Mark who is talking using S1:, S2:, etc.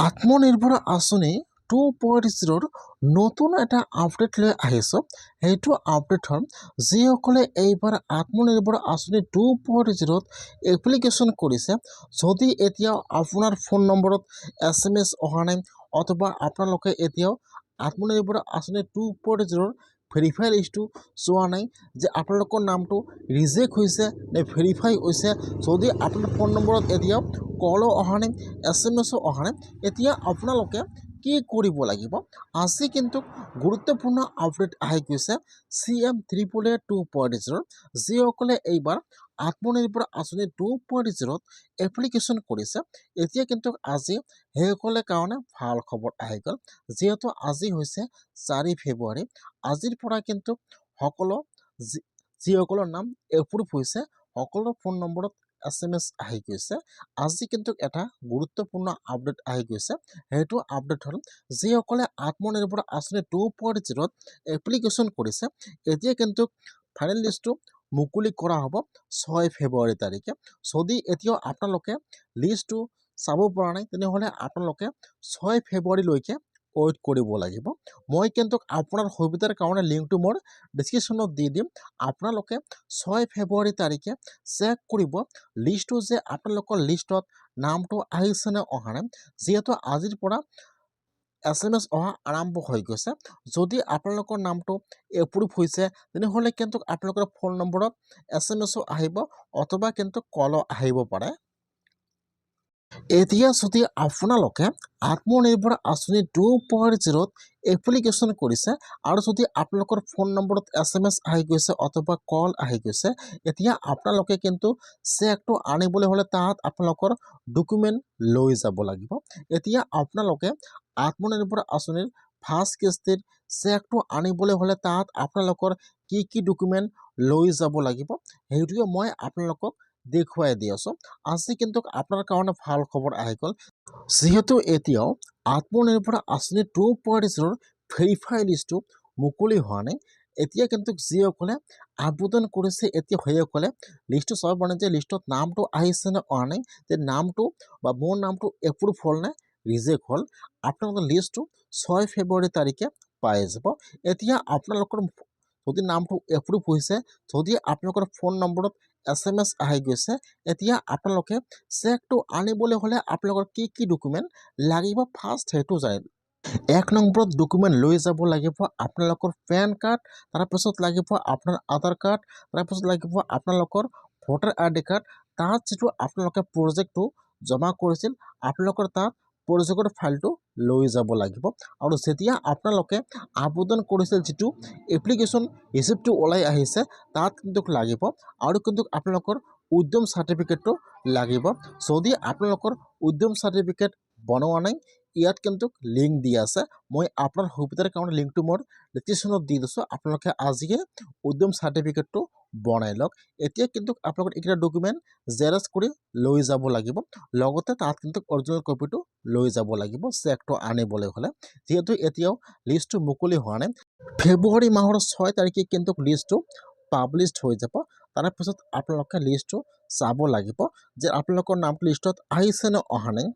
S1: আত্মনিৰ্ভৰ আঁচনি 2.0 নতুন এটা আপডেট লৈ আহিছোঁ। সেইটো আপডেট হ'ল যিসকলে এইবাৰ আত্মনিৰ্ভৰ আঁচনি 2.0 এপ্লিকেশ্যন কৰিছে, যদি এতিয়াও আপোনাৰ ফোন নম্বৰত SMS অহা নাই অথবা আপোনালোকে এতিয়াও আত্মনিৰ্ভৰ আঁচনি 2.0 ভেৰিফাই লিষ্টটো চোৱা নাই যে আপোনালোকৰ নামটো ৰিজেক্ট হৈছে নে ভেৰিফাই হৈছে, যদি আপোনাৰ ফোন নম্বৰত এতিয়াও কলো অহা নাই SMS অহা নাই, এতিয়া আপোনালোকে কি কৰিব লাগিব। আজি কিন্তু গুৰুত্বপূৰ্ণ আপডেট আহি গৈছে CM 2.0 যিসকলে এইবাৰ আত্মনিৰ্ভৰ আঁচনি 2.0 এপ্লিকেশ্যন কৰিছে। এতিয়া কিন্তু আজি সেইসকলে কাৰণে ভাল খবৰ আহি গ'ল, যিহেতু আজি হৈছে 4 ফেব্ৰুৱাৰী। আজিৰ পৰা কিন্তু সকলো যিসকলৰ নাম এপ্ৰুভ হৈছে সকলো ফোন নম্বৰত SMS আহি গৈছে। আজি কিন্তু এটা গুৰুত্বপূৰ্ণ আপডেট আহি গৈছে, সেইটো আপডেট হ'ল যিসকলে আত্মনিৰ্ভৰ আঁচনি 2.0 এপ্লিকেশ্যন কৰিছে, এতিয়া কিন্তু ফাইনেল লিষ্টটো মুকলি কৰা হ'ব 6 ফেব্ৰুৱাৰী তাৰিখে। যদি এতিয়াও আপোনালোকে লিষ্টটো চাব পৰা নাই তেনেহ'লে আপোনালোকে 6 ফেব্ৰুৱাৰীলৈকে ৱেইট কৰিব লাগিব। মই কিন্তু আপোনাৰ সুবিধাৰ কাৰণে লিংকটো মোৰ ডিছক্ৰিপশ্যনত দি দিম। আপোনালোকে 6 ফেব্ৰুৱাৰী তাৰিখে চেক কৰিব লিষ্টটো যে আপোনালোকৰ লিষ্টত নামটো আহিছে নে অহা নাই, যিহেতু আজিৰ পৰা SMS অহা আৰম্ভ হৈ গৈছে। যদি আপোনালোকৰ নামটো এপ্ৰুভ হৈছে তেনেহ'লে কিন্তু আপোনালোকৰ ফোন নম্বৰত SMS আহিব অথবা কিন্তু কলো আহিব পাৰে। এতিয়া যদি আপোনালোকে আত্মনিৰ্ভৰ আঁচনি 2.0 এপ্লিকেশ্যন কৰিছে আৰু যদি আপোনালোকৰ ফোন নম্বৰত SMS আহি গৈছে অথবা কল আহি গৈছে, এতিয়া আপোনালোকে কিন্তু চেকটো আনিবলৈ হ'লে তাত আপোনালোকৰ ডকুমেণ্ট লৈ যাব লাগিব। এতিয়া আপোনালোকে আত্মনিৰ্ভৰ আঁচনিৰ ফাৰ্ষ্ট কিস্তিৰ চেকটো আনিবলৈ হ'লে তাত আপোনালোকৰ কি কি ডকুমেণ্ট লৈ যাব লাগিব সেইটোৱে মই আপোনালোকক দেখুৱাই দি আছোঁ। আজি কিন্তু আপোনাৰ কাৰণে ভাল খবৰ আহি গ'ল, যিহেতু এতিয়াও আত্মনিৰ্ভৰ আঁচনি 2.0 ভেৰিফাই লিষ্টটো মুকলি হোৱা নাই। এতিয়া কিন্তু যিসকলে আবেদন কৰিছে এতিয়া সেইসকলে লিষ্টটো চাব পৰা নাই যে লিষ্টত নামটো আহিছে নে অহা নাই, যে নামটো বা মোৰ নামটো এপ্ৰুভ হ'ল নে ৰিজেক্ট হ'ল। আপোনালোকৰ লিষ্টটো 6 ফেব্ৰুৱাৰী তাৰিখে পাই যাব। এতিয়া আপোনালোকৰ যদি নামটো এপ্ৰুভ হৈছে, যদি আপোনালোকৰ ফোন নম্বৰত SMS আহি গৈছে, এতিয়া আপোনালোকে চেকটো আনিবলৈ হ'লে আপোনালোকৰ কি কি ডকুমেণ্ট লাগিব ফাৰ্ষ্ট সেইটো জানিব। 1 নম্বৰত ডকুমেণ্ট লৈ যাব লাগিব আপোনালোকৰ পেন কাৰ্ড, তাৰপিছত লাগিব আপোনাৰ আধাৰ কাৰ্ড, তাৰপিছত লাগিব আপোনালোকৰ ভোটাৰ ID কাৰ্ড। তাত যিটো আপোনালোকে প্ৰজেক্টটো জমা কৰিছিল আপোনালোকৰ তাত প্ৰজেক্টৰ ফাইলটো লৈ যাব লাগিব। আৰু যেতিয়া আপোনালোকে আবেদন কৰিছিল যিটো এপ্লিকেশ্যন ৰিচিপ্টটো ওলাই আহিছে তাত কিন্তু লাগিব, আৰু কিন্তু আপোনালোকৰ উদ্যম চাৰ্টিফিকেটটো লাগিব। যদি আপোনালোকৰ উদ্যম চাৰ্টিফিকেট বনোৱা নাই, ইয়াত কিন্তু লিংক দিয়া আছে, মই আপোনাৰ সুবিধাৰ কাৰণে লিংকটো মোৰ ডিছক্ৰিপশ্যনত দি দিছোঁ। আপোনালোকে আজিয়ে উদ্যম চাৰ্টিফিকেটটো বনাই লওক। এতিয়া কিন্তু আপোনালোকৰ এইকেইটা ডকুমেণ্ট জেৰক্স কৰি লৈ যাব লাগিব, লগতে তাত কিন্তু অৰিজিনেল কপিটো লৈ যাব লাগিব চেকটো আনিবলৈ হ'লে, যিহেতু এতিয়াও লিষ্টটো মুকলি হোৱা নাই। ফেব্ৰুৱাৰী মাহৰ 6 তাৰিখে কিন্তু লিষ্টটো পাব্লিছড হৈ যাব। তাৰপিছত আপোনালোকে লিষ্টটো চাব লাগিব যে আপোনালোকৰ নামটো লিষ্টত আহিছে নে অহা নাই।